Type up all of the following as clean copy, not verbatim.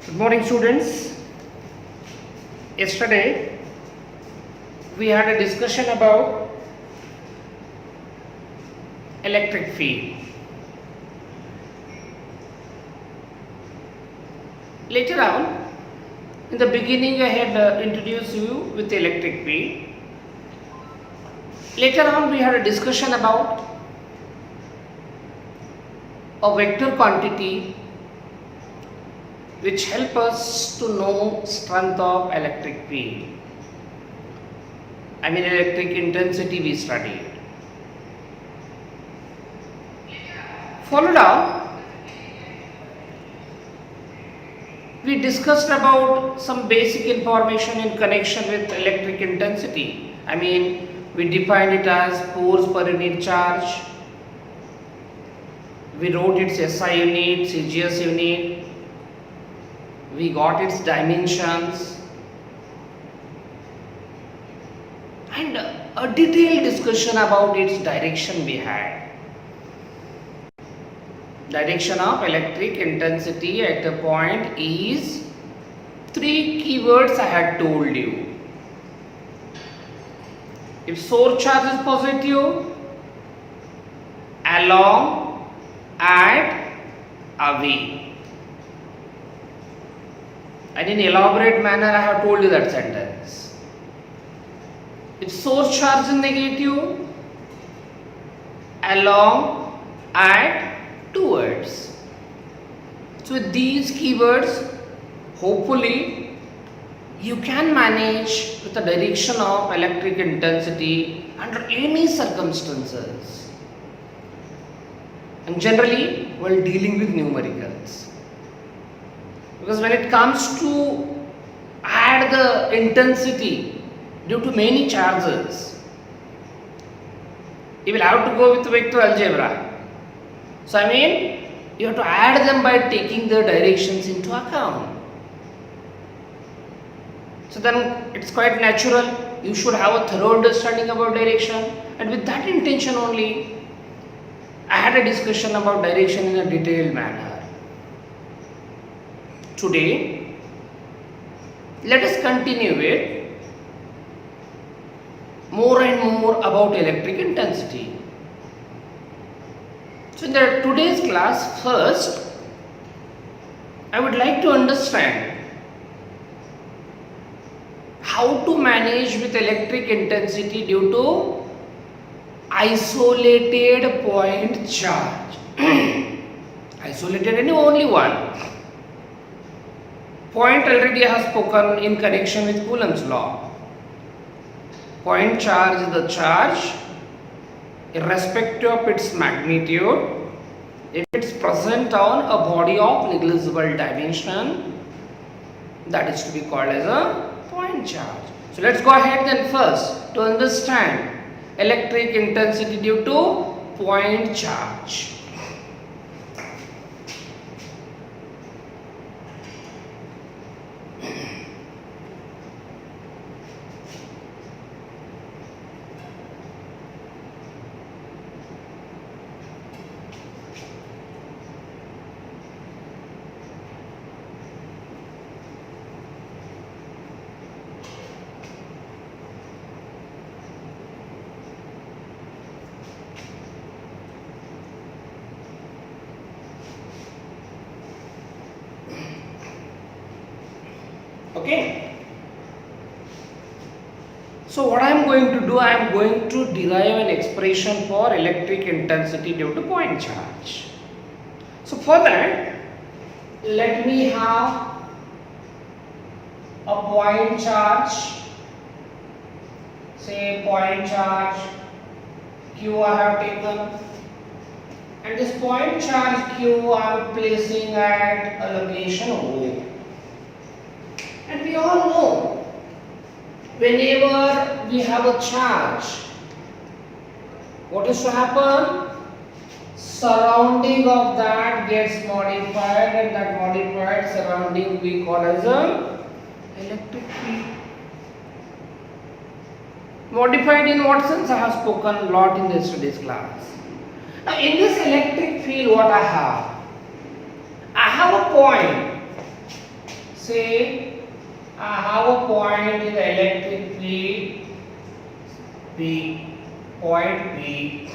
Good morning, students. Yesterday we had a discussion about electric field. Later on, in the beginning, I had introduced you with the electric field. Later on, we had a discussion about a vector quantity which help us to know strength of electric field. I mean electric intensity we studied. Followed up, we discussed about some basic information in connection with electric intensity. I mean we defined it as force per unit charge. We wrote its SI unit, CGS unit. We got its dimensions and a detailed discussion about its direction we had. Direction of electric intensity at a point is 3 keywords I had told you. If source charge is positive, along, at, away. And in elaborate manner I have told you that sentence. If source charge is negative, along, at, towards. So with these keywords, hopefully you can manage with the direction of electric intensity under any circumstances. And generally while dealing with numericals. Because when it comes to add the intensity due to many charges, you will have to go with vector algebra. So I mean you have to add them by taking the directions into account. So then it's quite natural you should have a thorough understanding about direction, and with that intention only I had a discussion about direction in a detailed manner. Today, let us continue with more and more about electric intensity. So in today's class, first, I would like to understand how to manage with electric intensity due to isolated point charge. Isolated and only one. Point already I have spoken in connection with Coulomb's law. Point charge is the charge irrespective of its magnitude if it's present on a body of negligible dimension, that is to be called as a point charge. So let's go ahead then first to understand electric intensity due to point charge. Okay. So what I am going to do, I am going to derive an expression for electric intensity due to point charge. So for that, let me have a point charge, say point charge Q I have taken, and this point charge Q I am placing at a location O. And we all know, whenever we have a charge, what is to happen? Surrounding of that gets modified, and that modified surrounding we call as a electric field. Modified in what sense? I have spoken a lot in the yesterday's class. Now in this electric field what I have a point say I have a point in the electric field P, point P.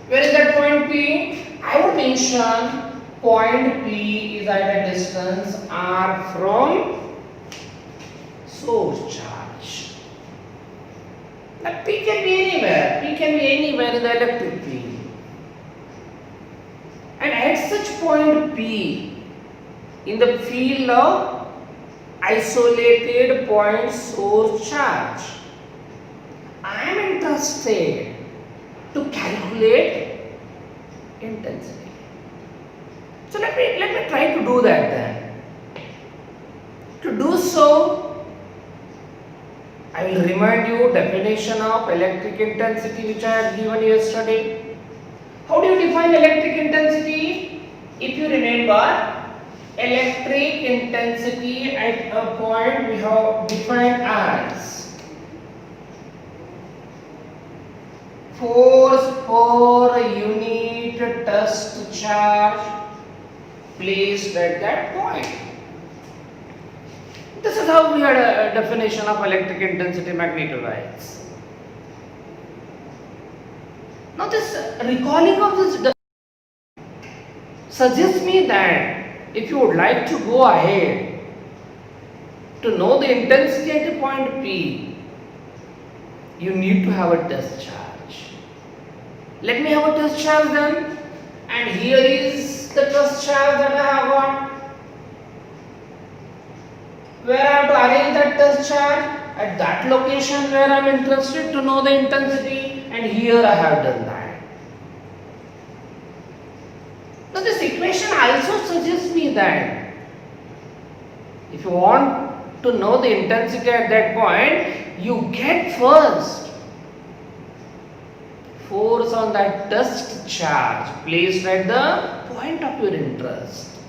Where is that point P? I would mention point P is at a distance r from source charge. Now P can be anywhere. P can be anywhere in the electric field. And at such point P, in the field of isolated point source charge, I am interested to calculate intensity. So let me try to do that then. To do so, I will remind you definition of electric intensity which I had given yesterday. How do you define electric intensity? If you remember, electric intensity at a point we have defined as force per unit test charge placed at that point. This is how we had a definition of electric intensity magnetoids. Now this recalling of this suggests me that if you would like to go ahead to know the intensity at a point P, you need to have a test charge. Let me have a test charge then, and here is the test charge that I have got. Where I have to arrange that test charge? At that location where I am interested to know the intensity, and here I have done that. Now this equation also suggests me that if you want to know the intensity at that point, you get first force on that test charge placed at the point of your interest.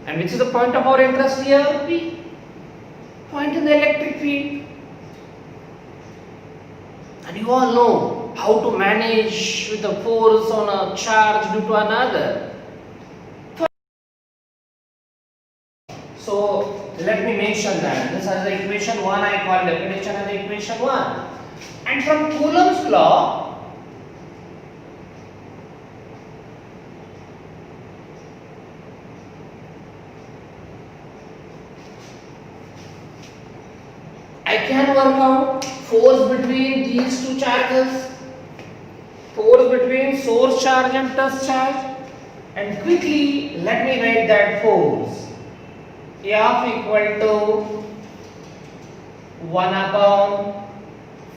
And which is the point of our interest here? P. Point in the electric field. And you all know how to manage with the force on a charge due to another. So let me mention that. This is the equation 1, I call definition as the equation 1. And from Coulomb's law, I can work out force between these two charges, force between source charge and test charge, and quickly let me write that force. F equal to 1 upon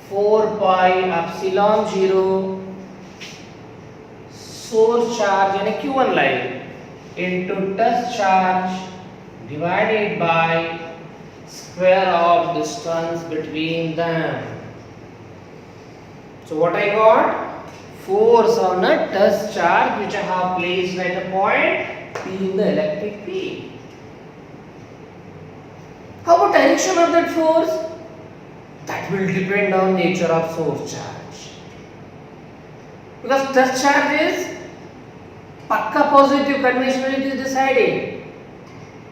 4 pi epsilon 0 source charge in a Q1 line into test charge divided by square of distance between them. So what I got? Force on a test charge which I have placed at a point P in the electric field. How about direction of that force? That will depend on nature of source charge. Because test charge is pakka positive, conventionally it is decided.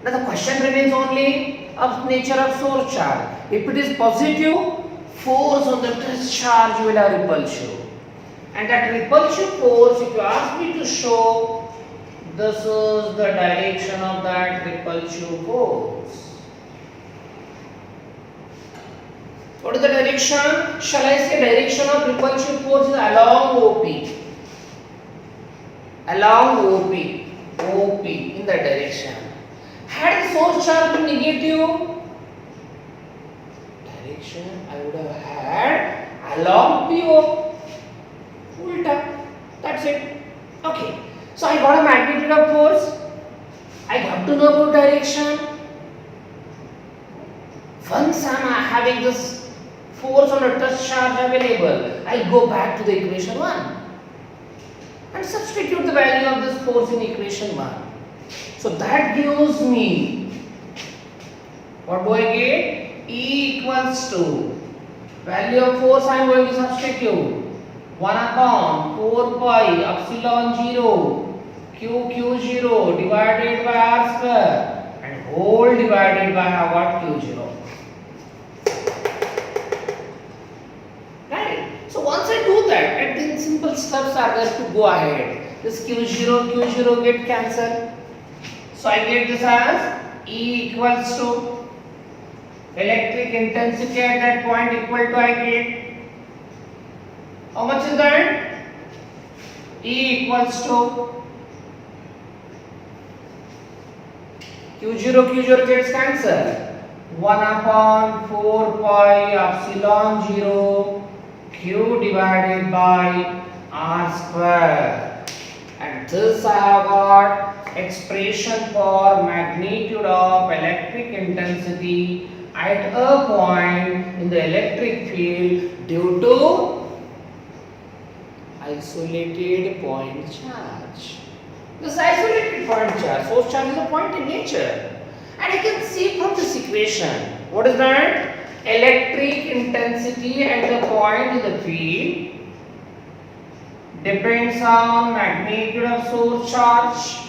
Now the question remains only of nature of source charge. If it is positive, force on the test charge will have repulsive. And that repulsive force, if you ask me to show, this is the direction of that repulsive force. What is the direction? Shall I say direction of repulsive force is along OP. Along OP in that direction. Had the source charge been negative, direction I would have had along PO. Ulta. That's it. Okay. So I got a magnitude of force. I got to know about direction. Once I am having this force on a test charge available, I go back to the equation 1 and substitute the value of this force in equation 1. So that gives me, what do I get? E equals to value of force I am going to substitute 1 upon 4 pi epsilon 0 Q0 divided by R square and whole divided by what? Q0. Right? So once I do that, and then simple steps are there to go ahead. This Q0 get cancelled. So I get this as E equals to electric intensity at that point equal to I get. How much is that? E equals to Q0 gets cancelled. 1 upon 4 pi epsilon 0 Q divided by R square. And this I have got expression for magnitude of electric intensity at a point in the electric field due to isolated point charge. This isolated point charge, source charge is a point in nature. And I can see from this equation, what is that? Electric intensity at the point in the field depends on magnitude of source charge.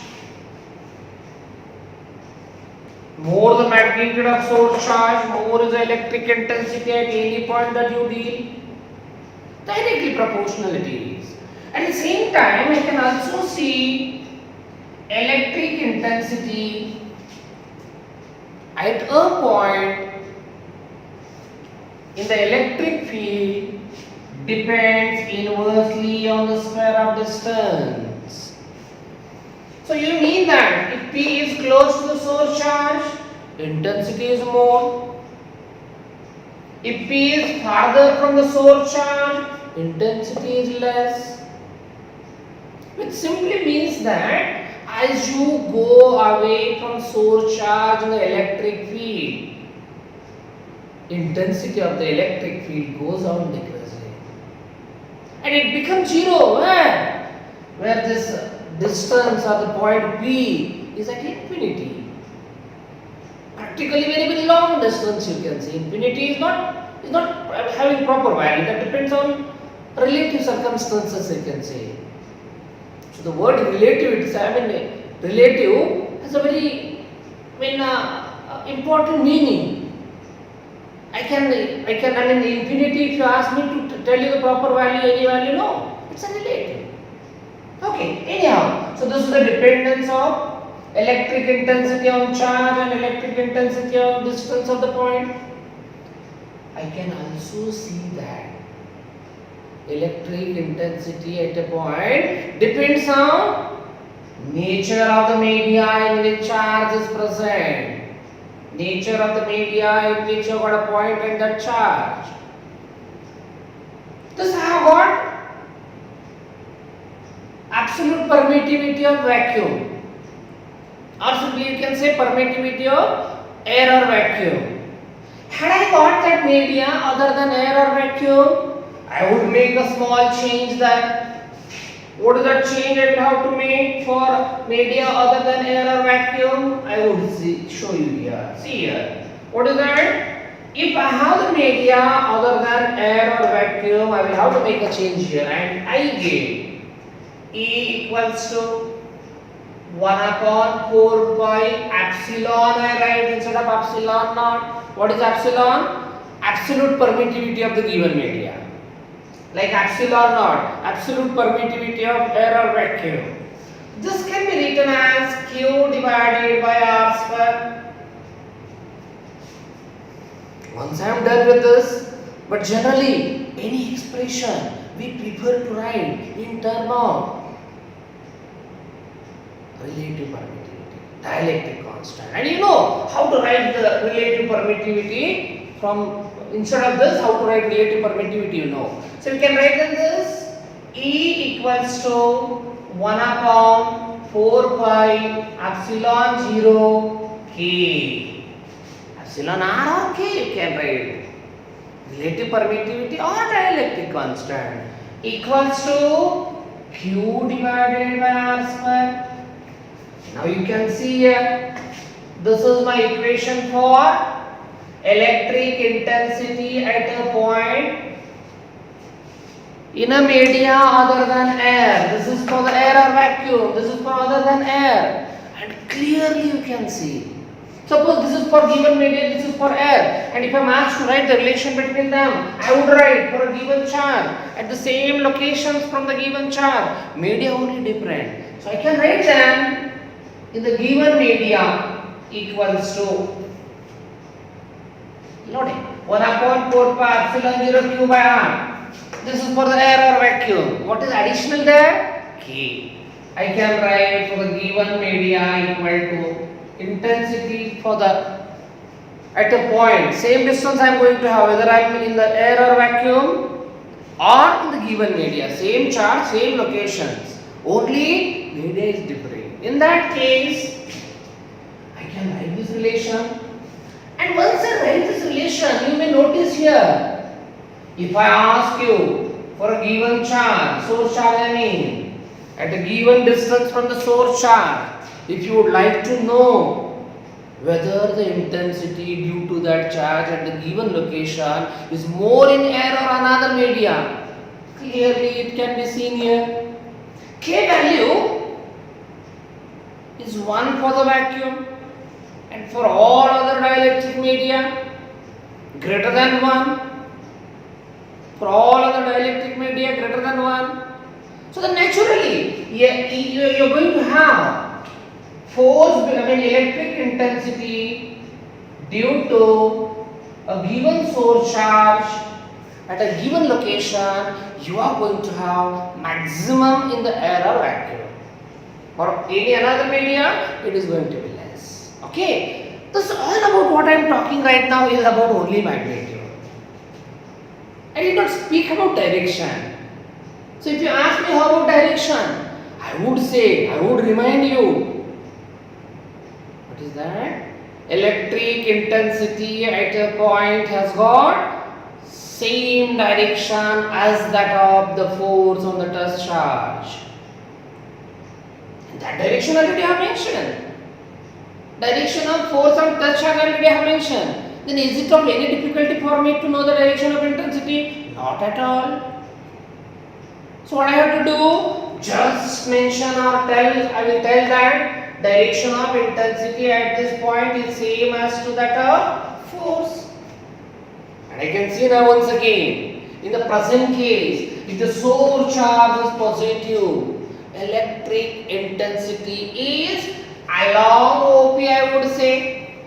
More the magnitude of source charge, more is the electric intensity at any point that you deal. Directly proportional it is. At the same time, I can also see electric intensity at a point in the electric field depends inversely on the square of distance. So you mean that if P is close to the source charge, intensity is more. If P is farther from the source charge, intensity is less. Which simply means that as you go away from source charge in the electric field, intensity of the electric field goes on decreasing. And it becomes zero where this distance of the point P is at infinity. Practically very long distance you can see. Infinity is not having proper value. That depends on relative circumstances you can say. So the word relative, relative has a very important meaning. Infinity, if you ask me to tell you the proper value, any value, no, it's a relative. Okay, anyhow, so this is the dependence of electric intensity on charge and electric intensity on distance of the point. I can also see that electric intensity at a point depends on nature of the media in which charge is present. Nature of the media in which you have got a point and that charge. This I have got absolute permittivity of vacuum, or simply you can say permittivity of air or vacuum. Had I got that media other than air or vacuum, I would make a small change there. What is that change I will have to make for media other than air or vacuum? I would show you here. See here. What is that? If I have the media other than air or vacuum, I will have to make a change here, and I get E equals to 1 upon 4 pi epsilon. I write instead of epsilon naught. What is epsilon? Absolute permittivity of the given media. Like epsilon naught, absolute permittivity of air or vacuum. This can be written as Q divided by R square. Once I am done with this, but generally any expression we prefer to write in terms of relative permittivity, dielectric constant. And you know how to write the relative permittivity from instead of this, how to write relative permittivity, you know. So we can write this E equals to 1 upon 4 pi epsilon 0 K. Epsilon R or K you can write. Relative permittivity or dielectric constant equals to Q divided by R square. Now you can see here, this is my equation for electric intensity at a point in a media other than air. This is for the air or vacuum. This is for other than air. And clearly you can see. Suppose this is for given media, this is for air. And if I am asked to write the relation between them, I would write for a given charge at the same locations from the given charge. Media only different. So I can write them in the given media equals to loading 1 upon 4 pi epsilon 0 q by r. This is for the air or vacuum. What is additional there? K. I can write for the given media equal to intensity for the at a point, same distance I am going to have whether I am in the air or vacuum or in the given media, same charge, same locations, only media is different. In that case, I can write this relation, and once I write this relation, you may notice here, if I ask you for a given charge, source charge I mean, at a given distance from the source charge, if you would like to know whether the intensity due to that charge at the given location is more in air or another media, clearly it can be seen here. K value is 1 for the vacuum, and for all other dielectric media greater than 1. For all other dielectric media greater than 1. So then naturally you are going to have force, electric intensity due to a given source charge at a given location, you are going to have maximum in the air or vacuum. For any another media, it is going to be less. Okay, this is all about what I am talking right now is about only magnitude. I did not speak about direction. So if you ask me how about direction, I would remind you. What is that? Electric intensity at a point has got same direction as that of the force on the touch charge. And that direction already I have mentioned. Direction of force on touch charge already I have mentioned. Then is it of any difficulty for me to know the direction of intensity? Not at all. So what I have to do? Just mention or tell, I will tell that direction of intensity at this point is same as to that of force. And I can see now once again, in the present case, if the source charge is positive, electric intensity is along OP, I would say.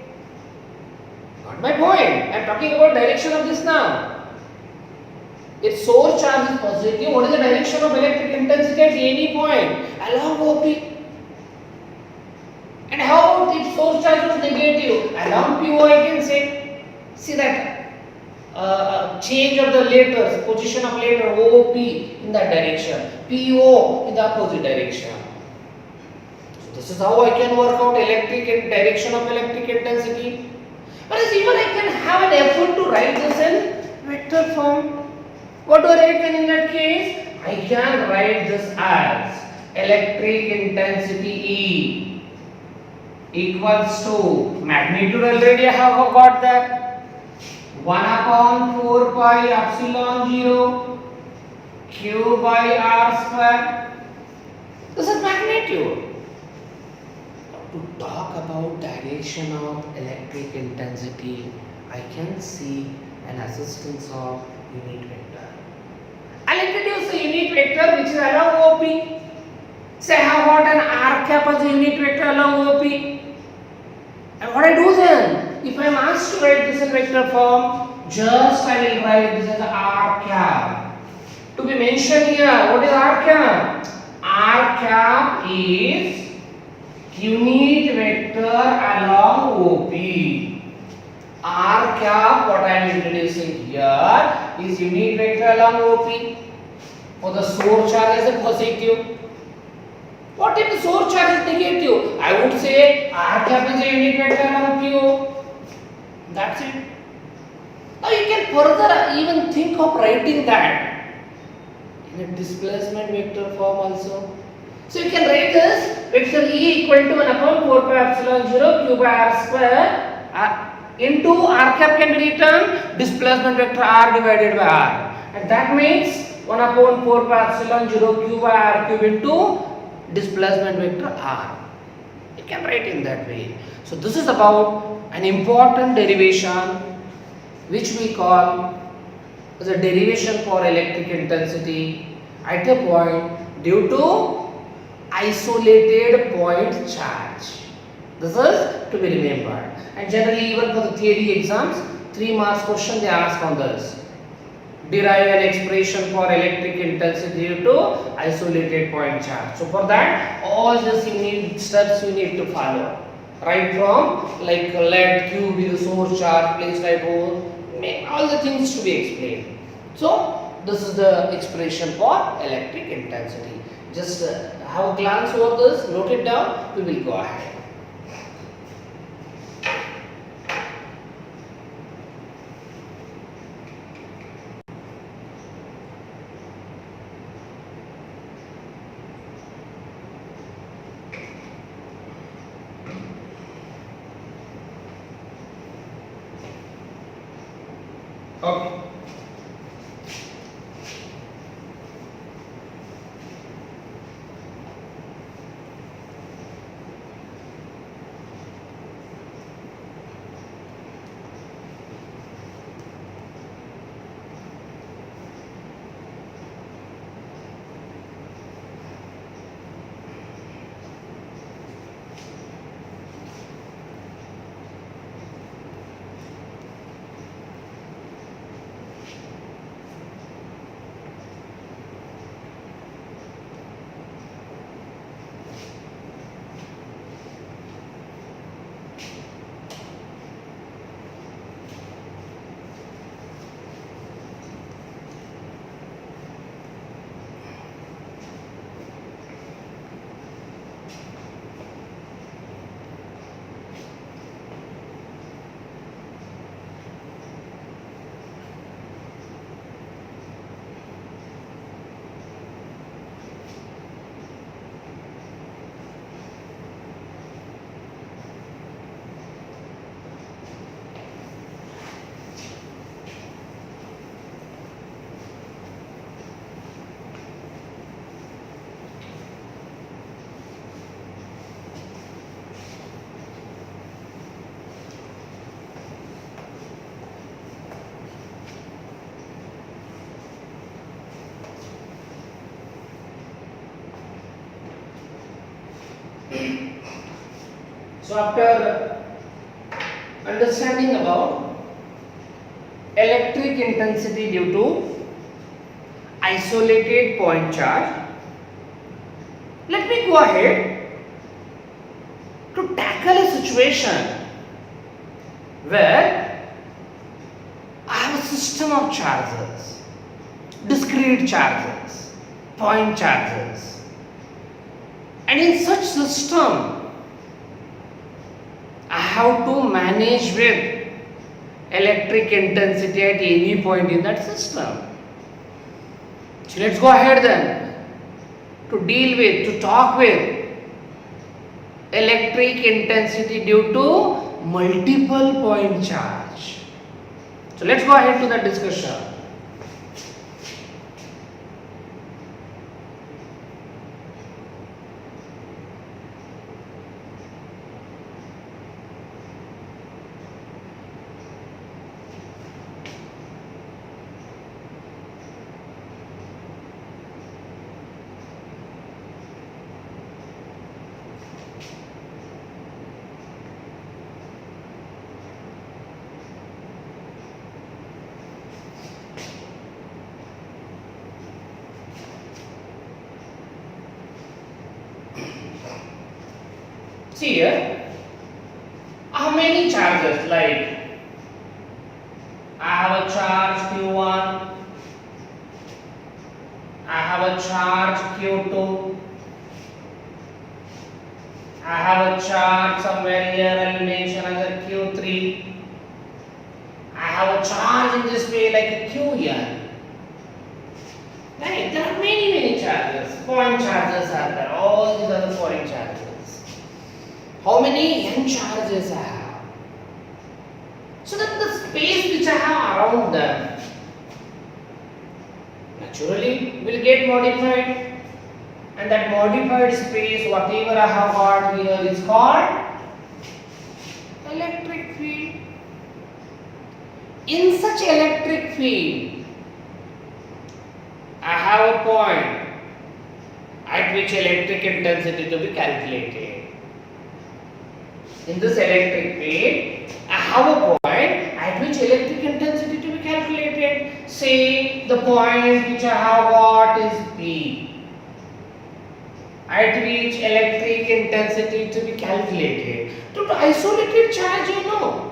Got my point? I am talking about direction of this now. If source charge is positive, what is the direction of electric intensity at any point? Along OP. And how about if source charge was negative? Along PO I can say. See that change of the letters, position of letter OP in that direction, PO in the opposite direction. So this is how I can work out electric and direction of electric intensity. Whereas even I can have an effort to write this in vector form. What do I write then in that case? I can write this as electric intensity E equals to magnitude already I have got that 1 upon 4 pi epsilon 0 q by r square. This is magnitude. To talk about direction of electric intensity, I can see an assistance of unit vector. I'll introduce a unit vector which is along OP. Say I have got an r cap as a unit vector along OP. And what I do then, if I am asked to write this in vector form, just I will write this as r cap. To be mentioned here, what is r cap? R cap is unit vector along OP. R cap, what I am introducing here, is unit vector along OP. For the source charge as a positive. What if the source charge is negative? I would say R cap is a unit vector along PO. That's it. Now you can further even think of writing that in a displacement vector form also. So you can write this vector E equal to 1 upon 4 pi epsilon 0 q by r square into r cap can be written displacement vector r divided by r. And that means 1 upon 4 pi epsilon 0 q by r cube into displacement vector r. You can write in that way. So this is about an important derivation which we call as a derivation for electric intensity at a point due to isolated point charge. This is to be remembered, and generally even for the theory exams 3 marks question they ask on this. Derive an expression for electric intensity due to isolated point charge. So for that all this steps you need to follow, right from like lead cube with the source charge placed at hole, all the things to be explained. So this is the expression for electric intensity. Just have a glance over this, note it down, we will go ahead. Okay. So after understanding about electric intensity due to isolated point charge, let me go ahead to tackle a situation where I have a system of charges, discrete charges, point charges, and in such system I have to manage with electric intensity at any point in that system. So let's go ahead then to deal with, to talk with electric intensity due to multiple point charge. So let's go ahead to that discussion. See here, how many charges? Like I have a charge Q1, I have a charge Q2, I have a charge somewhere here I will mention as a Q3, I have a charge in this way like a Qn. Right, there are many charges, point charges are there, all these are the point charges. How many n charges I have? So that the space which I have around them, naturally will get modified, and that modified space, whatever I have got here, is called electric field. In such electric field, I have a point at which electric intensity to be calculated. In this electric field, I have a point at which electric intensity to be calculated. Say the point which I have got is P, at which electric intensity to be calculated. To isolated charge, you know,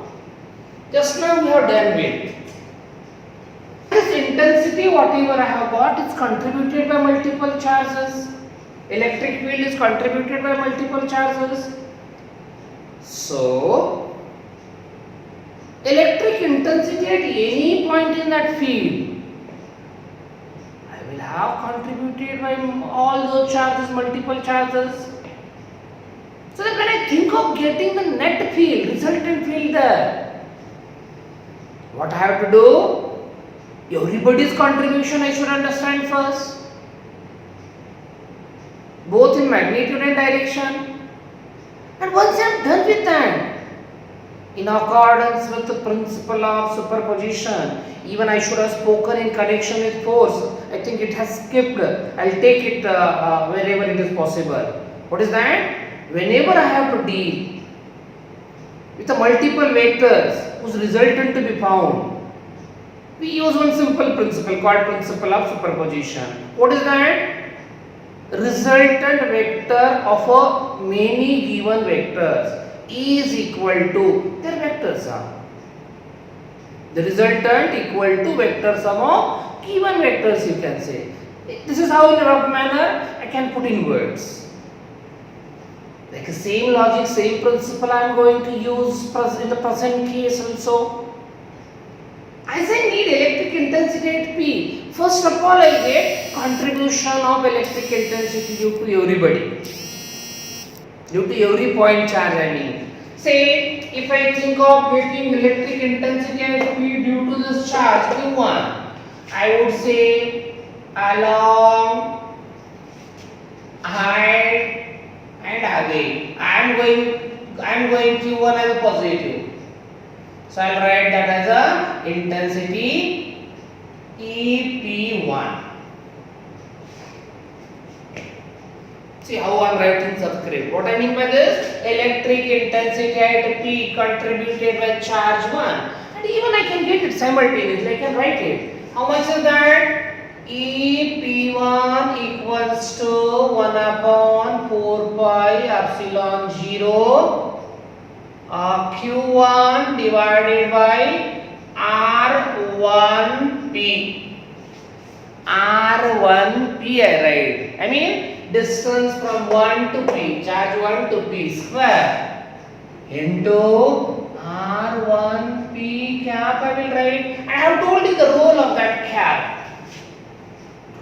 just now we have done with. This intensity, whatever I have got, is contributed by multiple charges. Electric field is contributed by multiple charges. So, electric intensity at any point in that field, I will have contributed by all those charges, multiple charges. So that when I think of getting the net field, resultant field there, what I have to do? Everybody's contribution I should understand first, both in magnitude and direction. And once I am done with that, in accordance with the principle of superposition, even I should have spoken in connection with force. I think it has skipped. I'll take it wherever it is possible. What is that? Whenever I have to deal with the multiple vectors whose resultant to be found, we use one simple principle called principle of superposition. What is that? Resultant vector of a many given vectors is equal to their vector sum. The resultant equal to vector sum of given vectors, you can say. This is how in a rough manner I can put in words. Like the same logic, same principle I am going to use in the present case also. As I need electric intensity at P, first of all I get contribution of electric intensity due to everybody. Due to every point charge, I mean. Say, if I think of getting electric intensity at P due to this charge Q1, I would say along, height and away. I am going Q1 as a positive. So I will write that as a intensity EP1. See how I am writing subscript. What I mean by this? Electric intensity at P contributed by charge 1. And even I can get it simultaneously. I can write it. How much is that? EP1 equals to 1 upon 4 pi epsilon 0 Q1 divided by R1P. R1P I write. I mean distance from 1 to P, charge 1 to P square into R1P cap I will write. I have told you the role of that cap.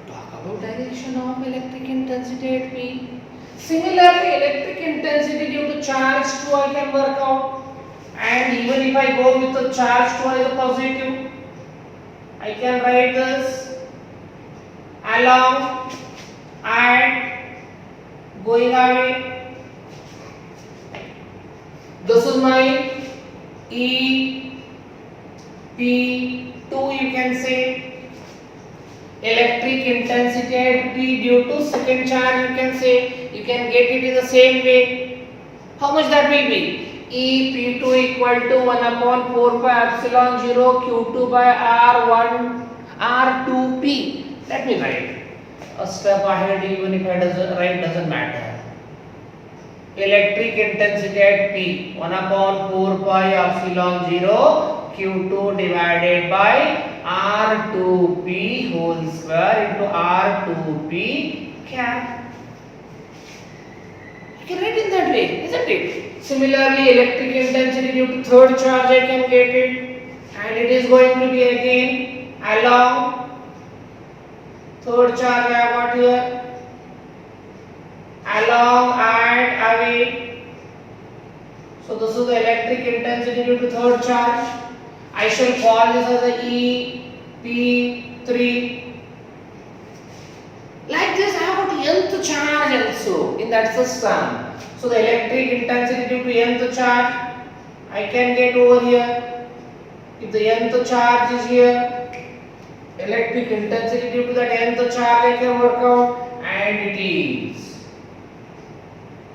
To talk about direction of electric intensity at P. Similarly, electric intensity due to charge 2 I can work out, and even if I go with the charge 2 as a positive, I can write this along and going away. This is my EP2, you can say. Electric intensity at P due to second charge, you can say. You can get it in the same way. How much that will be? EP2 equal to 1 upon 4 pi epsilon 0 Q2 by R1 R2P. Let me write a step ahead, even if I write doesn't matter. Electric intensity at P 1 upon 4 pi epsilon 0 Q2 divided by R2P whole square into R2P cap. You can write in that way, isn't it? Similarly, electric intensity due to third charge I can get it, and it is going to be again along third charge I got here, along and away. So this is the electric intensity due to third charge. I shall call this as a EP3. charge also in that system. So the electric intensity due to nth charge I can get over here. If the nth charge is here, electric intensity due to that nth charge I can work out, and it is,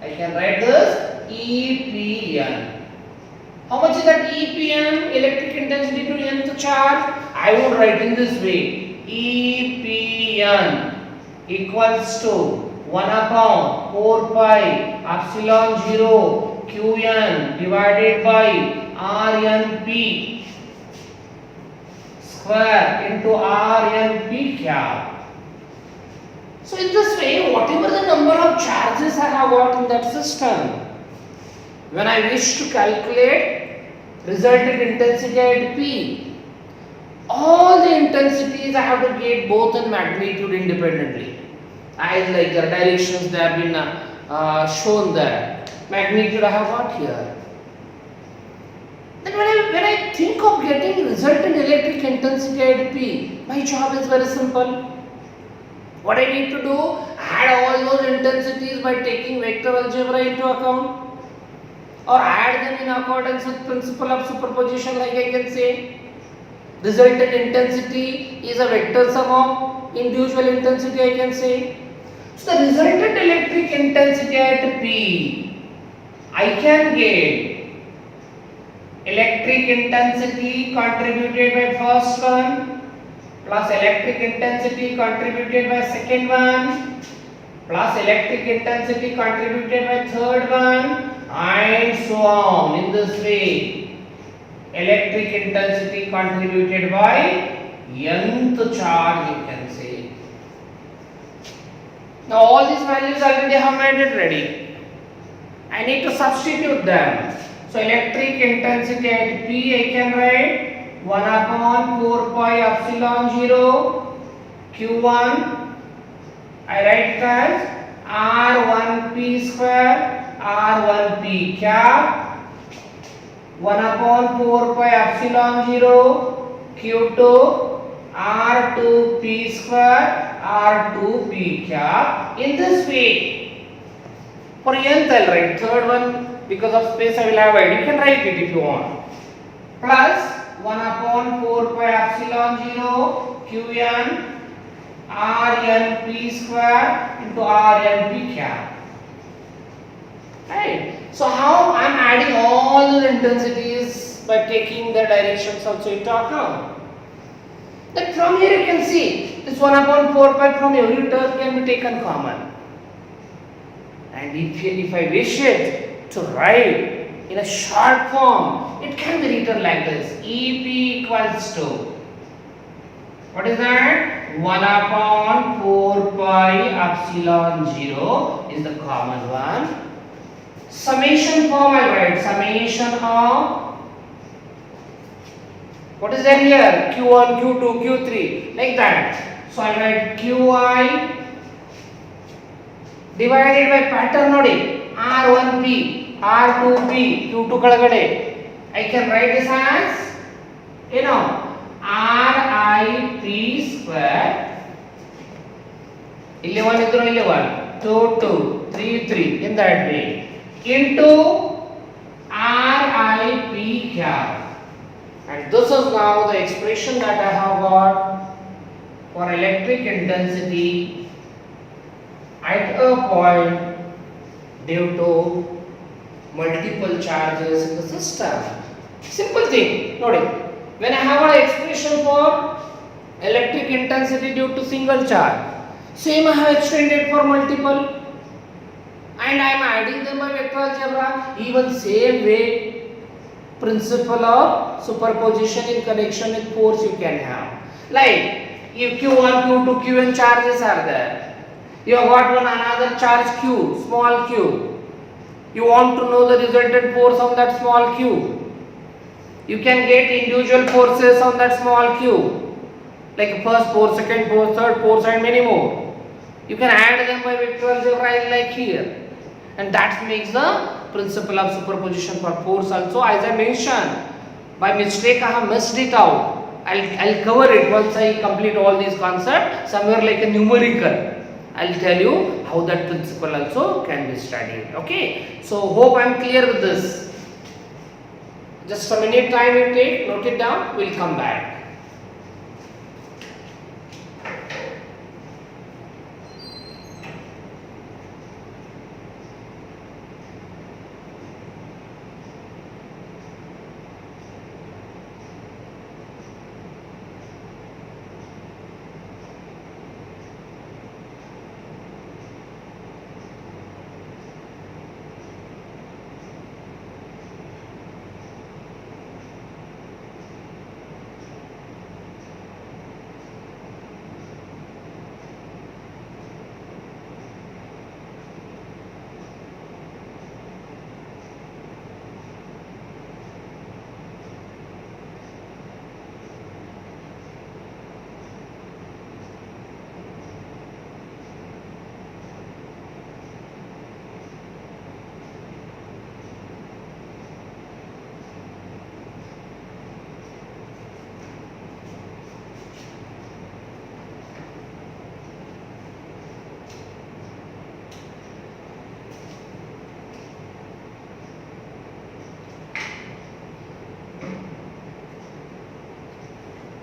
I can write this EPN. How much is that EPN, electric intensity to nth charge? I would write in this way, EPN equals to 1 upon 4 pi epsilon 0 Qn divided by Rnp square into Rnp cap. So in this way, whatever the number of charges I have got in that system, when I wish to calculate resultant intensity at P, all the intensities I have to get both in magnitude independently. As like the directions they have been shown there. Magnitude I have got here. Then when I think of getting resultant electric intensity at P, my job is very simple. What I need to do, add all those intensities by taking vector algebra into account, or add them in accordance with principle of superposition, like I can say. Resultant intensity is a vector sum of individual intensity, I can say. So the resultant electric intensity at P, I can get electric intensity contributed by first one plus electric intensity contributed by second one plus electric intensity contributed by third one, and so on. In this way, electric intensity contributed by nth charge, you can say. Now all these values already have made it ready. I need to substitute them. So electric intensity at P I can write 1 upon 4 pi epsilon 0 Q1. I write it as R1P square R1P cap 1 upon 4 pi epsilon 0 Q2 R2P square R2P cap. In this way, for nth I'll write third one, because of space I will avoid. You can write it if you want. Plus 1 upon 4 pi epsilon 0 Qn Rnp square into Rnp cap. Right. So how I am adding all the intensities by taking the directions also into account. Then from here you can see this 1 upon 4 pi from every term can be taken common. And if I wish it to write in a short form, it can be written like this: Ep equals to, what is that? 1 upon 4 pi epsilon 0 is the common one. Summation form I write, summation of, what is there here? Q1, Q2, Q3, like that. So I write Qi divided by pattern nodi R1P, R2P, Q2 kalagade. I can write this as, RIP square. 11 idru 11, 2, 2, 3, 3, in that way, into RIP cap. And this is now the expression that I have got for electric intensity at a point due to multiple charges in the system. Simple thing, notice. When I have an expression for electric intensity due to single charge, same I have extended for multiple, and I am adding them by vector algebra. Even same way, principle of superposition in connection with force you can have. Like if Q1, Q2, Qn charges are there, you have got one another charge Q, small q. You want to know the resultant force on that small q. You can get individual forces on that small q, like first force, second force, third force, and many more. You can add them by vector algebra like here, and that makes the principle of superposition for force also. As I mentioned, by mistake I have missed it out. I'll cover it once I complete all these concepts somewhere like a numerical. I'll tell you how that principle also can be studied. Okay, so hope I'm clear with this. Just a minute time you take, note it down, we'll come back.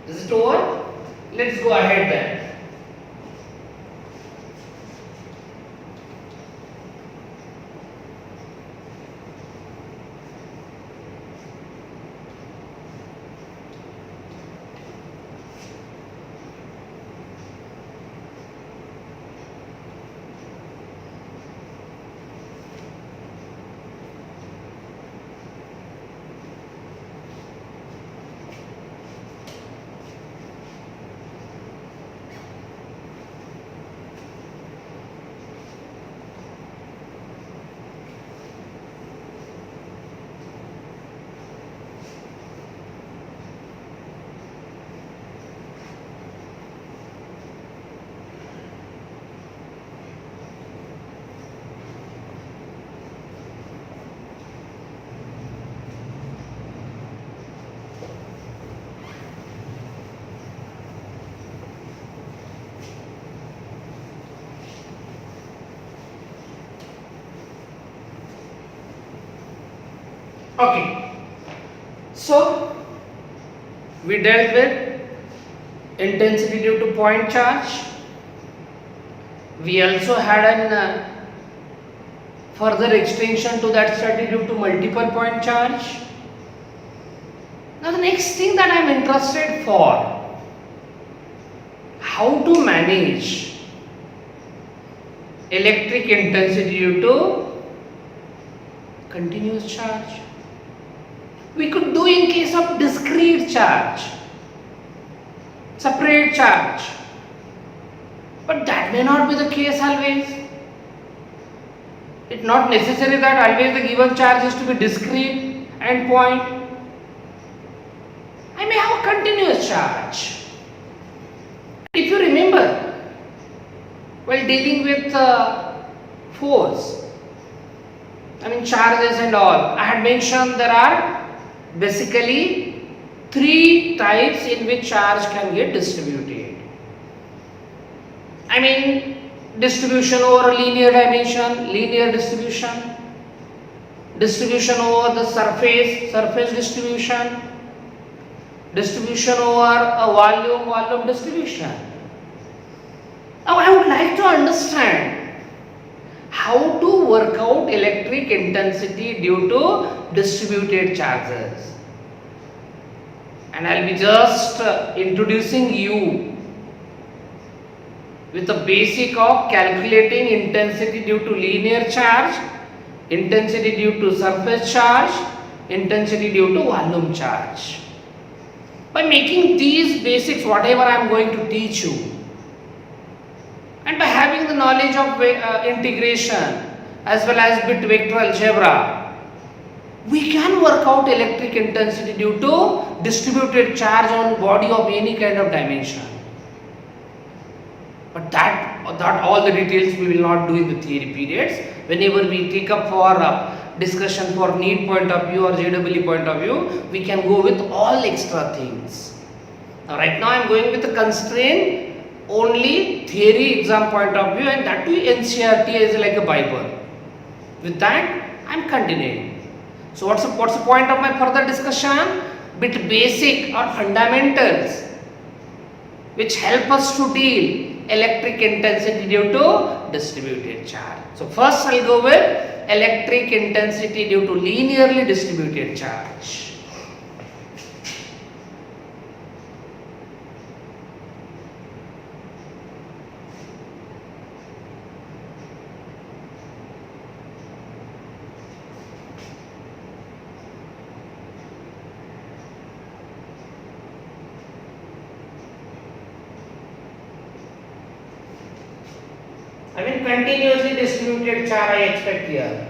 Is it over? Let's go ahead then. Okay, so we dealt with intensity due to point charge. We also had an further extension to that study due to multiple point charge. Now the next thing that I am interested for, how to manage electric intensity due to continuous charge. We could do in case of discrete charge, separate charge, but that may not be the case always. It's not necessary that always the given charge is to be discrete and point. I may have a continuous charge. If you remember, while dealing with force, charges and all, I had mentioned there are basically three types in which charge can get distributed. Distribution over a linear dimension, linear distribution, distribution over the surface, surface distribution, distribution over a volume, volume distribution. Now I would like to understand how to work out electric intensity due to distributed charges, and I will be just introducing you with the basic of calculating intensity due to linear charge, intensity due to surface charge, intensity due to volume charge. By making these basics, whatever I am going to teach you, and by having the knowledge of integration as well as bit vector algebra, we can work out electric intensity due to distributed charge on body of any kind of dimension. But that all the details we will not do in the theory periods. Whenever we take up for discussion for NEET point of view or JEE point of view, we can go with all extra things. Now right now I am going with the constraint only theory exam point of view, and that too NCERT is like a Bible. With that, I am continuing. So what's the point of my further discussion? Bit basic or fundamentals which help us to deal electric intensity due to distributed charge. So first I'll go with electric intensity due to linearly distributed charge. I mean continuously distributed charge I expect here.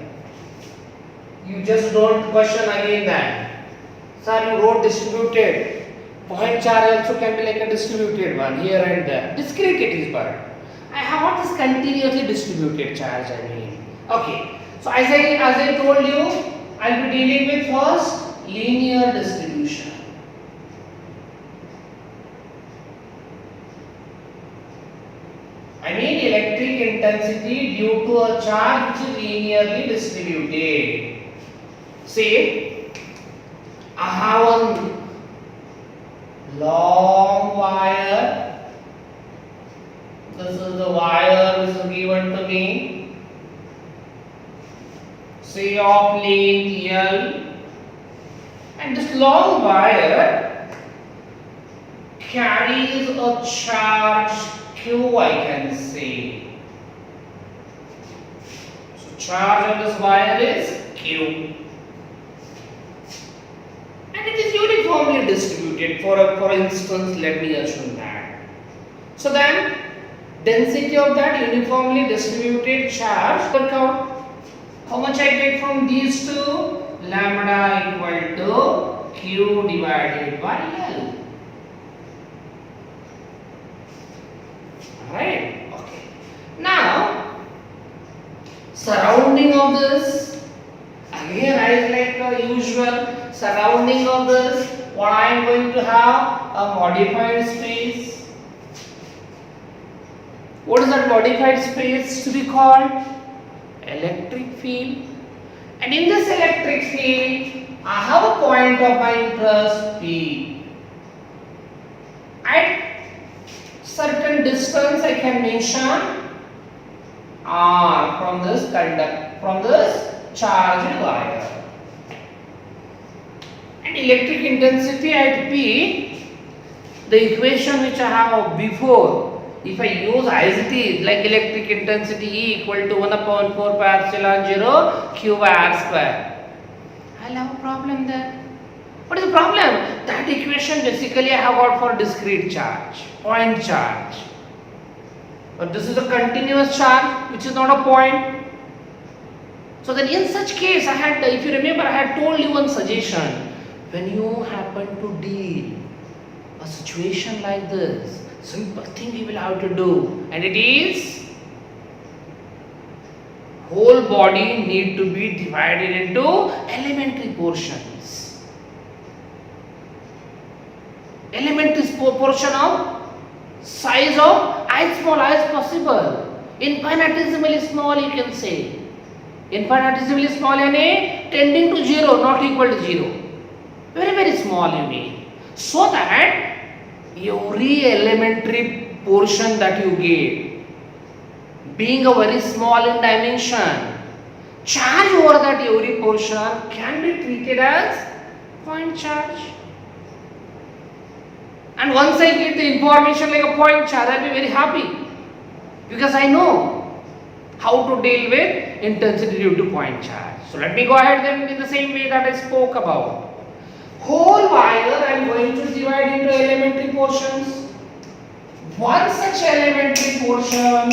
You just don't question again that. Sir, you wrote distributed. Point charge also can be like a distributed one here and there. Discrete it is, but I have what is continuously distributed charge I mean. Okay. So as I told you, I'll be dealing with first linear distribution. I mean electric intensity due to a charge which is linearly distributed. Say, I have one long wire. This is the wire which is given to me. Say of length L, and this long wire carries a charge Q, I can say. So charge on this wire is Q, and it is uniformly distributed. For instance, let me assume that. So then, density of that uniformly distributed charge, work out how much I get from these two. Lambda equal to Q divided by L. Right? Okay. Now, surrounding of this, again I like usual surrounding of this, what I am going to have a modified space. What is that modified space to be called? Electric field. And in this electric field, I have a point of my interest P. At certain distance I can mention R from this charged wire. And electric intensity at P, the equation which I have before, if I use as it is, like electric intensity E equal to 1 upon 4 pi epsilon 0 Q by R square, I'll have a problem there. What is the problem? That equation basically I have got for discrete charge, point charge. But this is a continuous charge which is not a point. So then in such case, I had, if you remember, I had told you one suggestion. When you happen to deal a situation like this, simple thing you will have to do, and it is whole body need to be divided into elementary portions. Elementary portion of size of as small as possible, infinitesimally small you can say. Infinitesimally small यानी tending to 0, not equal to 0. Very very small you mean. So that every elementary portion that you gave, being a very small in dimension, charge over that every portion can be treated as point charge. And once I get the information like a point charge, I will be very happy, because I know how to deal with intensity due to point charge. So let me go ahead then in the same way that I spoke about. Whole wire I am going to divide into elementary portions. One such elementary portion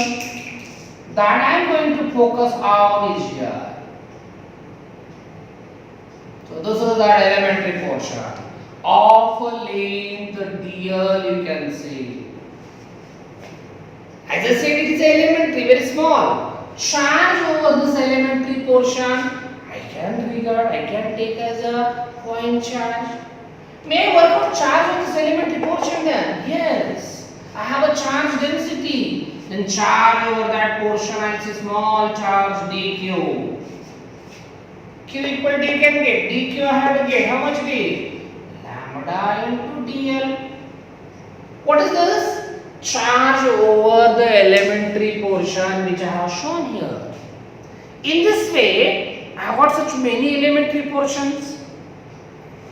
that I am going to focus on is here. So this is that elementary portion of a length dl, you can see. As I said, it is elementary, very small. Charge over this elementary portion I can take as a point charge. May I work out charge on this elementary portion then? Yes. I have a charge charge density, then charge over that portion and say small charge dq. Q equal to you can get, dq I have to get, how much get? Lambda into dl. What is this? Charge over the elementary portion which I have shown here. In this way, I have got such many elementary portions.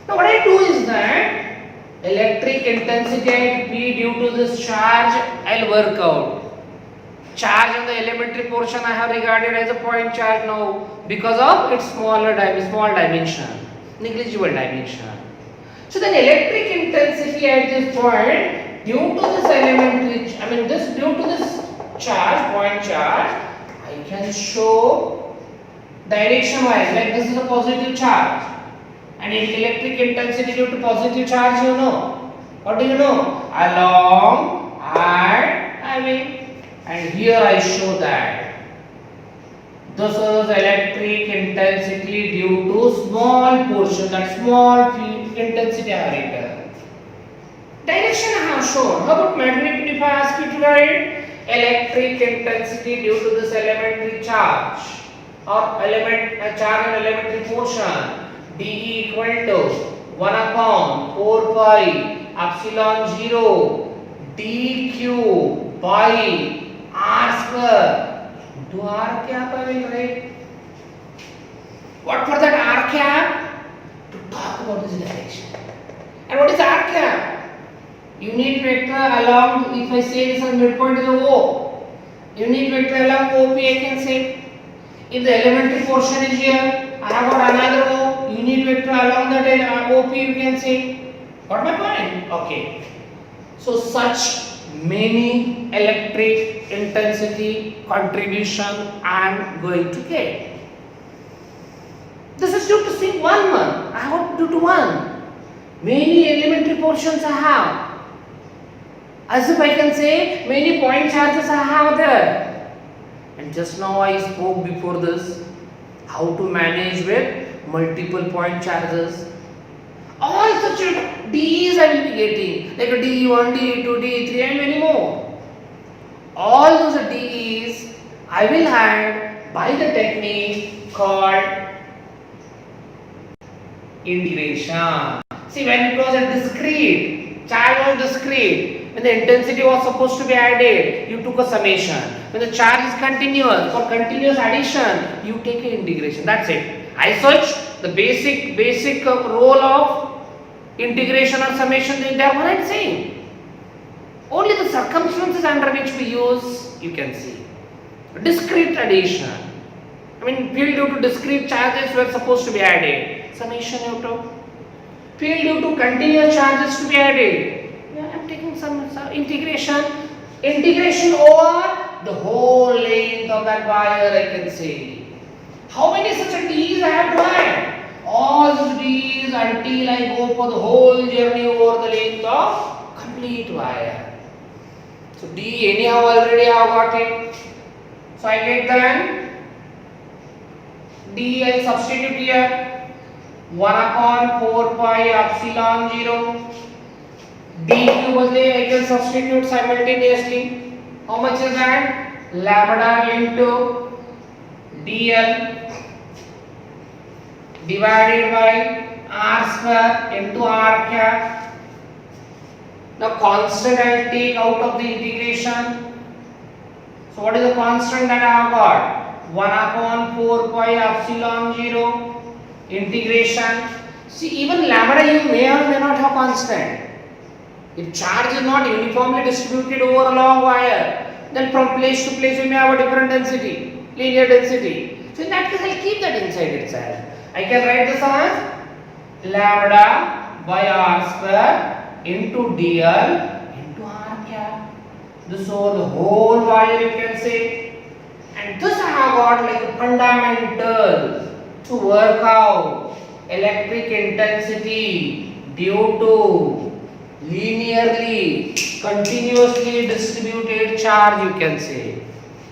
Now what I do is that electric intensity at P due to this charge I will work out. Charge on the elementary portion I have regarded as a point charge now because of its small dimension, negligible dimension. So then electric intensity at this point due to this due to this charge, point charge, I can show direction wise, like this is a positive charge. And electric intensity due to positive charge, you know. What do you know? Along I mean. And here I show that this is electric intensity due to small portion, that small field intensity I have written. Direction I have shown. How about magnitude if I ask you to write? Electric intensity due to this elementary charge or charge in elementary portion, dE equal to 1 upon 4 pi epsilon 0 dq by r square into r cap I will write. What for that r cap? To talk about this direction. And what is r cap? Unit vector along, if I say this as midpoint is O, unit vector along OP I can say. If the elementary portion is here, I have got another O, unit vector along that OP you can say. Got my point? Okay. So such many electric intensity contribution I am going to get. This is due to see one. I have due to one. Many elementary portions I have. As if I can say many point charges I have there. And just now I spoke before this how to manage with multiple point charges. All such D's I will be getting, like a DE1, DE2, DE3 and many more. All those D's I will have by the technique called integration. See, when it was a discrete, charge was discrete, when the intensity was supposed to be added, you took a summation. When the charge is continuous, for continuous addition, you take an integration. That's it. As such, the basic role of integration or summation, they are what I am saying. Only the circumstances under which we use, you can see. Discrete addition. I mean, field due to discrete charges were supposed to be added. Summation you took. Field due to continuous charges to be added. Yeah, I am taking some integration. Integration over the whole length of that wire, I can say. How many such D's I have to add? All these D's until I go for the whole journey over the length of complete wire. So D anyhow already I have got it. So I get then D I substitute here 1 upon 4 pi epsilon 0 dq badle I can substitute simultaneously. How much is that? Lambda into dl divided by r square into r cap. Now constant I will take out of the integration. So what is the constant that I have got? 1 upon 4 pi epsilon 0 integration. See, even lambda you may or may not have constant. If charge is not uniformly distributed over a long wire, then from place to place we may have a different density, linear density. So in that case I will keep that inside itself. I can write this as lambda by r square into dl into r cap. This over the whole wire you can say. And this I have got like a fundamental to work out electric intensity due to linearly continuously distributed charge you can say.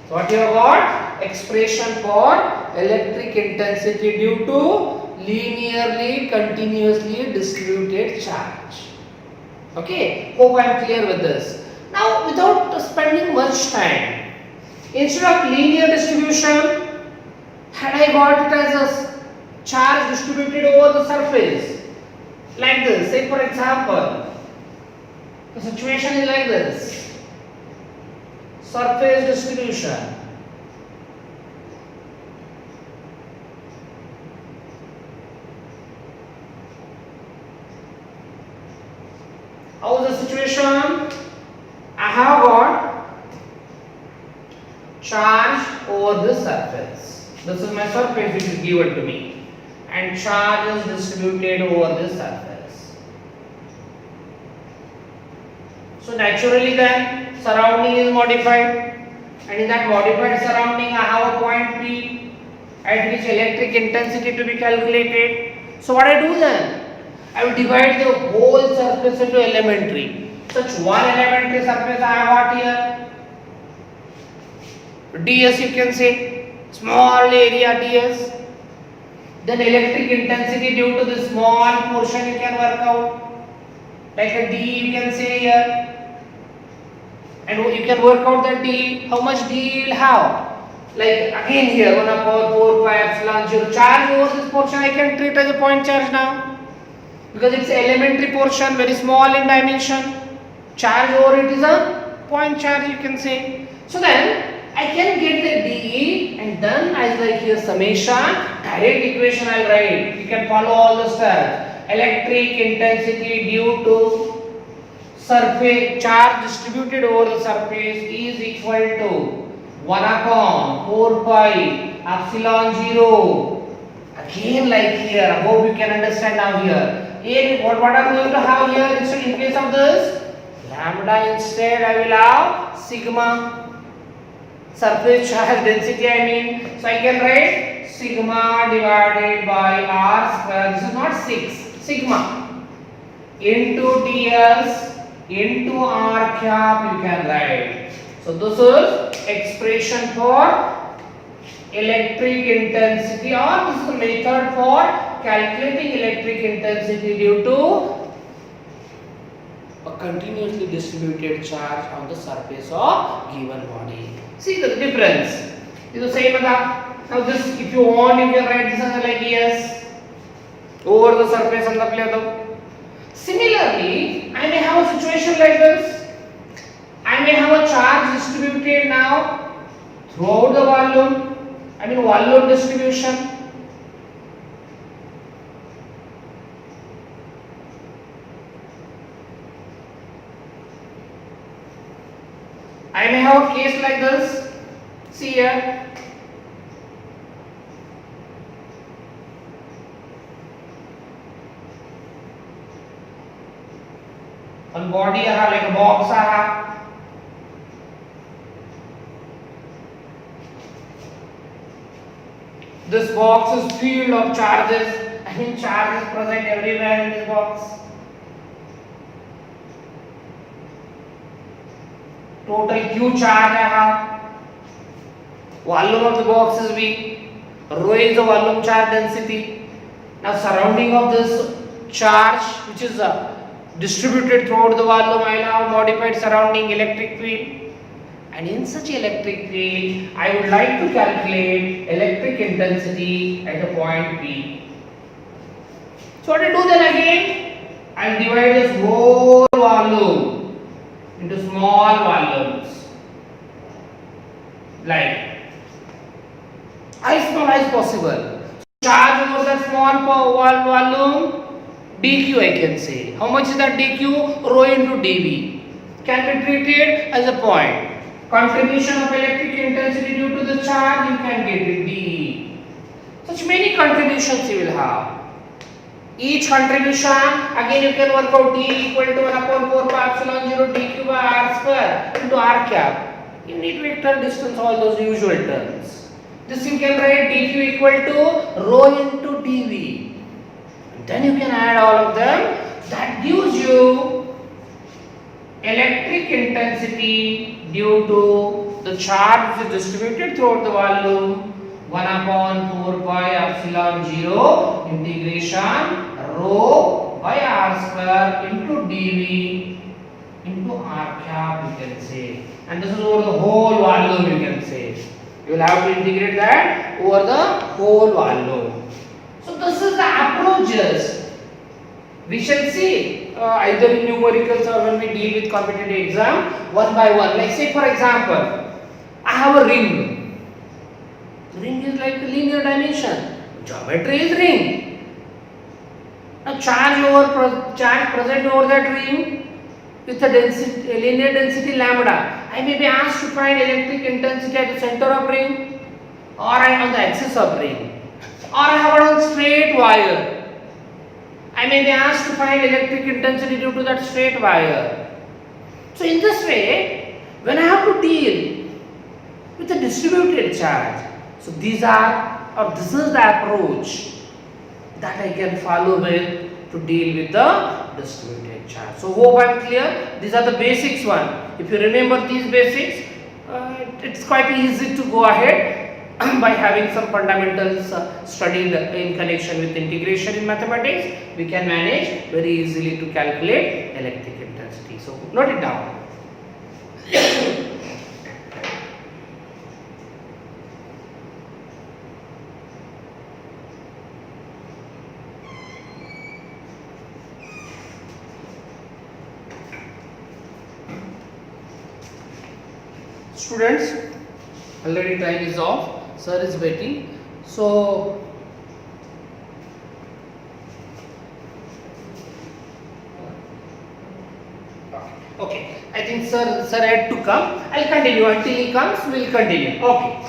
So what you have got? Expression for electric intensity due to linearly continuously distributed charge. Okay, hope I am clear with this. Now without spending much time. Instead of linear distribution, had I got it as a charge distributed over the surface like this, say for example, the situation is like this, surface distribution. How is the situation? I have got charge over the surface. This is my surface which is given to me, and charge is distributed over the surface. So naturally then surrounding is modified, and in that modified surrounding I have a point P at which electric intensity to be calculated. So what I do then? I will divide the whole surface into elementary. Such one elementary surface I have got here. ds you can say, small area ds. Then electric intensity due to the small portion you can work out. Like a d you can say here. And you can work out that d, how much d you will have. Like again here 1 upon 4 pi epsilon 0. Charge over this portion I can treat as a point charge now. Because it's elementary portion, very small in dimension. Charge over it is a point charge you can say. So then I can get the dE, and then as like here summation, direct equation I'll write. You can follow all the steps. Electric intensity due to surface charge distributed over the surface is equal to 1 upon 4 pi epsilon 0. Again like here, I hope you can understand now here. What are we going to have here instead in case of this? Lambda instead I will have sigma. Surface charge density I mean. So I can write sigma divided by r square. This is not 6. Sigma into ds into r cap you can write. So this is expression for electric intensity, or this is the method for calculating electric intensity due to a continuously distributed charge on the surface of given body. See the difference is the same. Now this, if you want, you can write this as like ds over the surface on the plate. Similarly, I may have a situation like this. I may have a charge distributed now throughout the volume. I mean volume distribution. I may have a case like this. See here. On body I have like a box I have. This box is filled of charges. I mean charge is present everywhere in this box. Total Q charge I have. Volume of the box is V. Rho is the volume charge density. Now surrounding of this charge which is distributed throughout the volume, I will have modified surrounding electric field. And in such electric field, I would like to calculate electric intensity at the point P. So what I do then again? I will divide this whole volume into small volumes, like as small as possible. Charge over that small volume, dq I can say. How much is that dq? Rho into dV. Can be treated as a point. Contribution of electric intensity due to the charge, you can get it dE. Such many contributions you will have. Each contribution, again you can work out d equal to 1 upon 4 pi epsilon 0 dq by r square into r cap. Unit vector, distance, all those usual terms. This you can write dq equal to rho into dV. Then you can add all of them. That gives you electric intensity due to the charge which is distributed throughout the volume. 1 upon 4 pi epsilon 0 integration rho by r square into dV into r cap you can say. and this is over the whole volume, you can say. You will have to integrate that over the whole volume. So this is the approaches. We shall see either in numericals or when we deal with competitive exam one by one. Like say for example, I have a ring. Ring is like a linear dimension. Geometry is ring. Now charge present over that ring with a density, a linear density lambda. I may be asked to find electric intensity at the center of ring or on the axis of ring, or I have it on straight wire. I may be asked to find electric intensity due to that straight wire. So in this way, when I have to deal with a distributed charge, so this is the approach that I can follow with to deal with the distributed charge. So hope I am clear. These are the basics one. If you remember these basics, it's quite easy to go ahead by having some fundamentals studied in connection with integration in mathematics. We can manage very easily to calculate electric intensity. So note it down. Students, already time is off. Sir is waiting. So okay, I think sir had to come. I'll continue until he comes. We'll continue. Okay.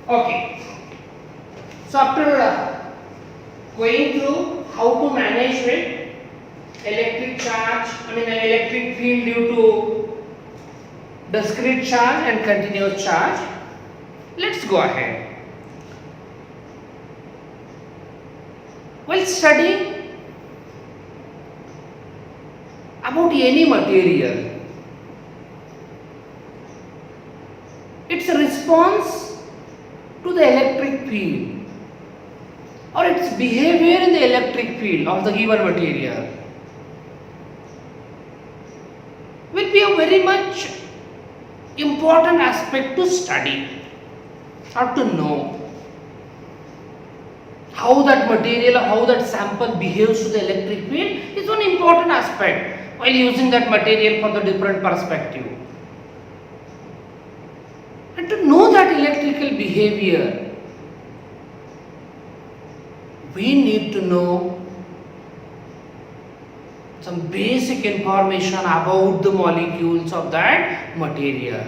Okay. So after going through how to manage with electric field due to discrete charge and continuous charge, let's go ahead. While studying about any material, its response to the electric field or its behavior in the electric field of the given material will be a very much important aspect to study or to know. How that material or how that sample behaves to the electric field is one important aspect while using that material for the different perspective. And to know that electrical behavior, we need to know some basic information about the molecules of that material.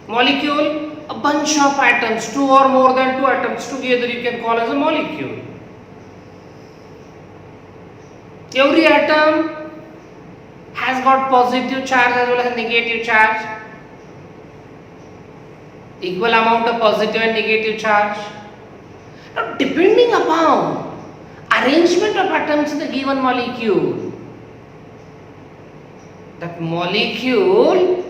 Molecule, a bunch of atoms, two or more than two atoms together you can call as a molecule. Every atom has got positive charge as well as negative charge. Equal amount of positive and negative charge. Now, depending upon arrangement of atoms in the given molecule, that molecule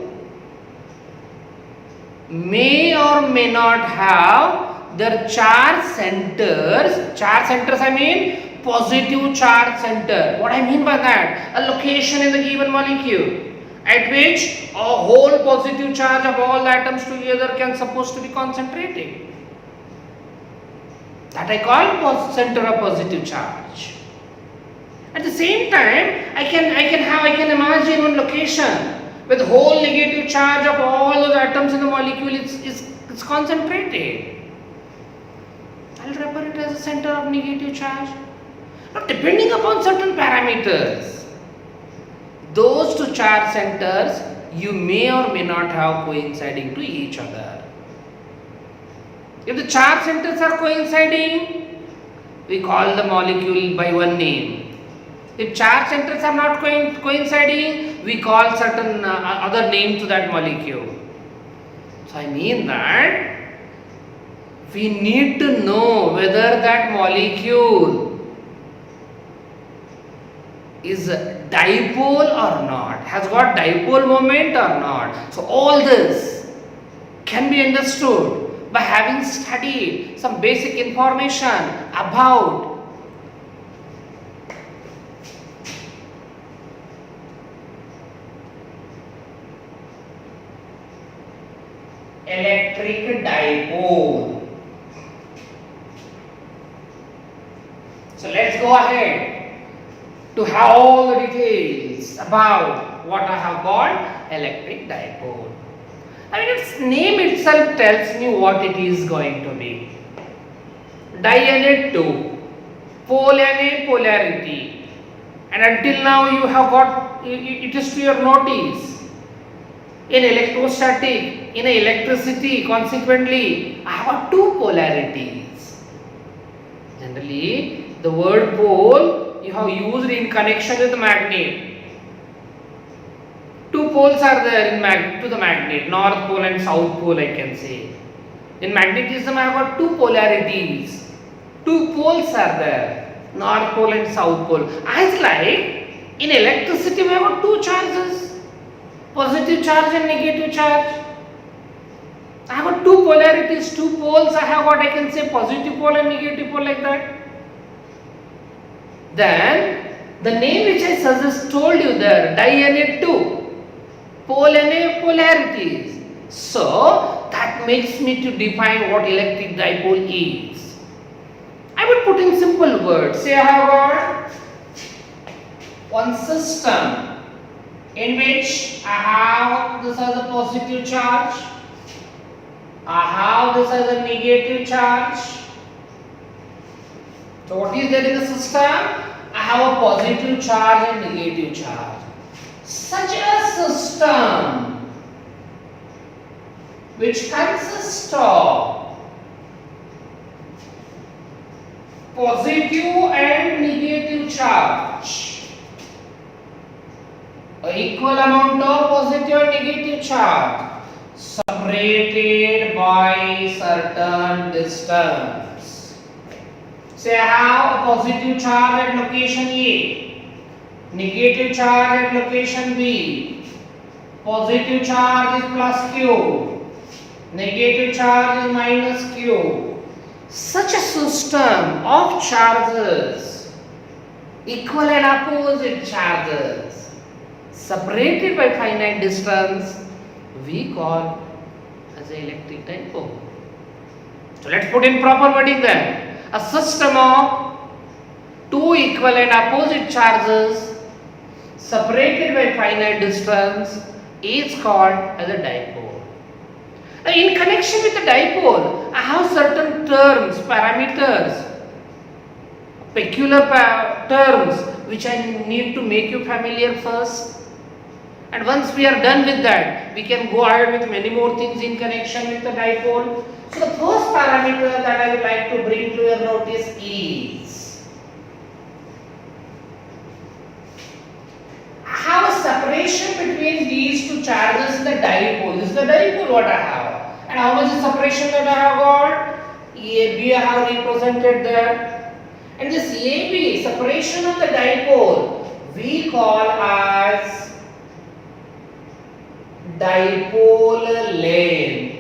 may or may not have their charge centers. Charge centers, I mean positive charge center. What I mean by that? A location in the given molecule at which a whole positive charge of all the atoms together can supposed to be concentrated. That I call center of positive charge. At the same time, I can imagine one location where the whole negative charge of all those atoms in the molecule is concentrated. I'll refer it as a center of negative charge. Now, depending upon certain parameters, those two charge centers you may or may not have coinciding to each other. If the charge centers are coinciding, we call the molecule by one name. If charge centers are not coinciding, we call certain other name to that molecule. So I mean that we need to know whether that molecule is dipole or not, has got dipole moment or not. So all this can be understood by having studied some basic information about electric dipole. So let's go ahead to have all the details about what I have called electric dipole. I mean, its name itself tells me what it is going to be. Di and 2, pole and polarity, and until now you have got it is to your notice. In electrostatic, in electricity, consequently, I have two polarities. Generally, the word pole you have used in connection with the magnet. Two poles are there to the magnet, north pole and south pole, I can say. In magnetism, I have got two polarities. Two poles are there, north pole and south pole. As like in electricity, we have got two charges. Positive charge and negative charge. I have got two polarities, two poles. I have got, I can say, positive pole and negative pole, like that. Then the name which I suggest told you there, di and 2, pole and polarities. So that makes me to define what electric dipole is. I would put in simple words. Say I have got one system in which I have this as a positive charge, I have this as a negative charge. So what is there in the system? I have a positive charge and negative charge. Such a system which consists of positive and negative charge, equal amount of positive and negative charge separated by certain distance. Say I have a positive charge at location A, negative charge at location B. Positive charge is plus Q, negative charge is minus Q. Such a system of charges, equal and opposite charges, separated by finite distance, we call as an electric dipole. So let's put in proper wording then. A system of two equal and opposite charges separated by finite distance is called as a dipole. Now, in connection with the dipole, I have certain terms, parameters, peculiar terms which I need to make you familiar first. And once we are done with that, we can go ahead with many more things in connection with the dipole. So the first parameter that I would like to bring to your notice is, I have a separation between these two charges in the dipole. This is the dipole what I have. And how much is separation that I have got? AB I have represented there. And this AB, separation of the dipole, we call as dipole length.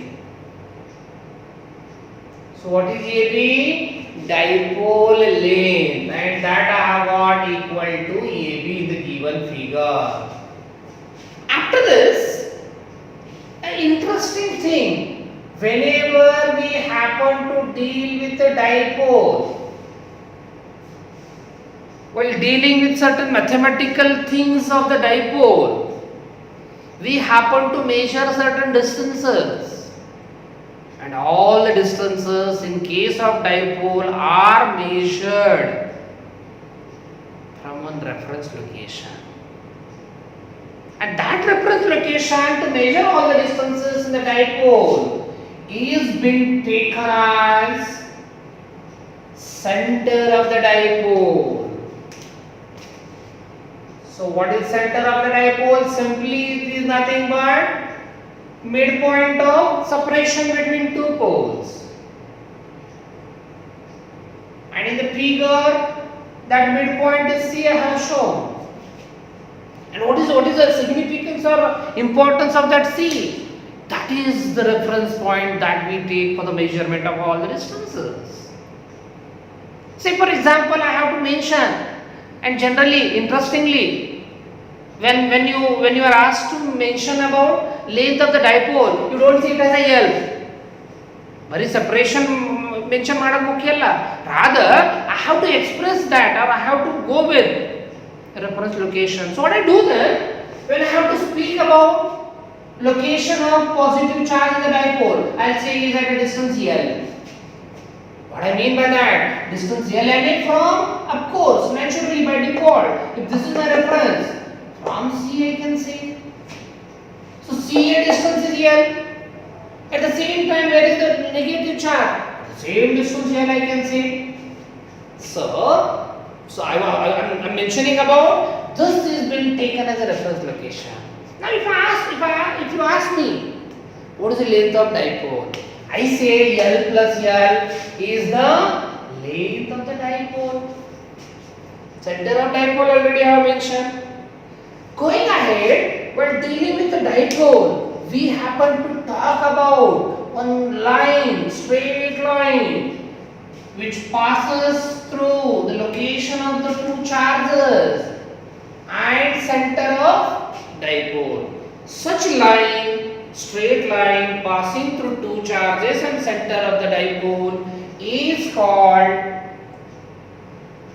So what is AB? Dipole length, and that I have got equal to AB in the given figure. After this, an interesting thing whenever we happen to deal with a dipole, while dealing with certain mathematical things of the dipole, we happen to measure certain distances, and all the distances in case of dipole are measured from one reference location. And that reference location to measure all the distances in the dipole is being taken as center of the dipole. So what is center of the dipole? Simply it is nothing but midpoint of separation between two poles. And in the figure, that midpoint is C I have shown. And what is the significance or importance of that C? That is the reference point that we take for the measurement of all the distances. Say for example, I have to mention, and generally, interestingly, when you are asked to mention about length of the dipole, you don't see it as a L. Bari separation mention madam mukhya. Rather, I have to express that, or I have to go with reference location. So what I do then, when I have to speak about location of positive charge in the dipole, I'll say it is at a distance L. What I mean by that, distance L and from, of course, naturally by default, if this is a reference, from C I can say. So C a distance is L. At the same time, where is the negative charge? At the same distance L I can say. So I'm mentioning about this is being taken as a reference location. Now if you ask me, what is the length of dipole? I say L plus L is the length of the dipole. Center of dipole already I have mentioned. Going ahead, while dealing with the dipole, we happen to talk about one line, straight line, which passes through the location of the two charges and center of dipole. Such line, straight line passing through two charges and center of the dipole is called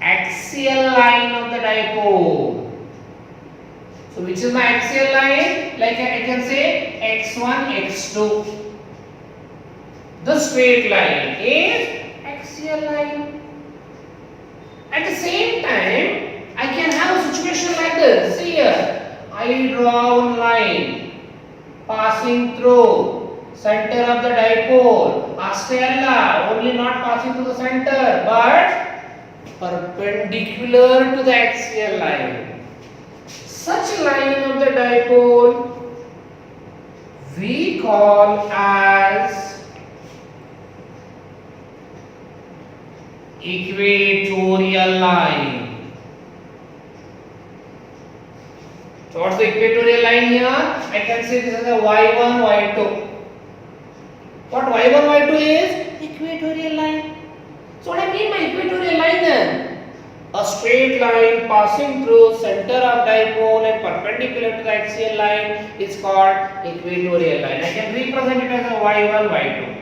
axial line of the dipole. So which is my axial line? Like I can say x1, x2. The straight line is axial line. At the same time, I can have a situation like this. See here, I draw one line passing through center of the dipole, a stella, only not passing through the center, but perpendicular to the axial line. Such line of the dipole we call as equatorial line. So what's the equatorial line here? I can say this is a y1, y2. What y1, y2 is? Equatorial line. So what I mean by equatorial line then? A straight line passing through center of dipole and perpendicular to the axial line is called equatorial line. I can represent it as a y1, y2.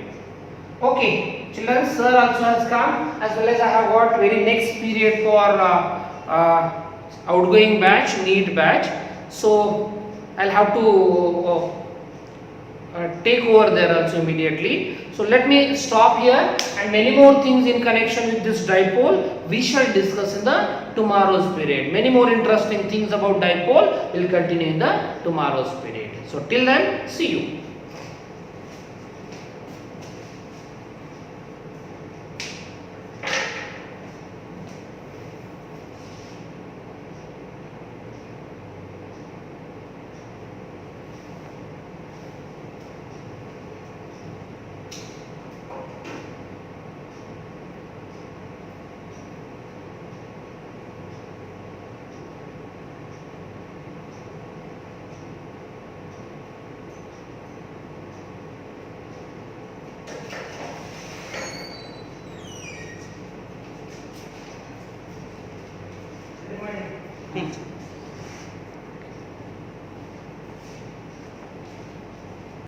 Okay, children, sir also has come, as well as I have got very next period for outgoing batch, need batch. So I'll have to take over there also immediately. So let me stop here, and many more things in connection with this dipole we shall discuss in the tomorrow's period. Many more interesting things about dipole will continue in the tomorrow's period. So till then, see you.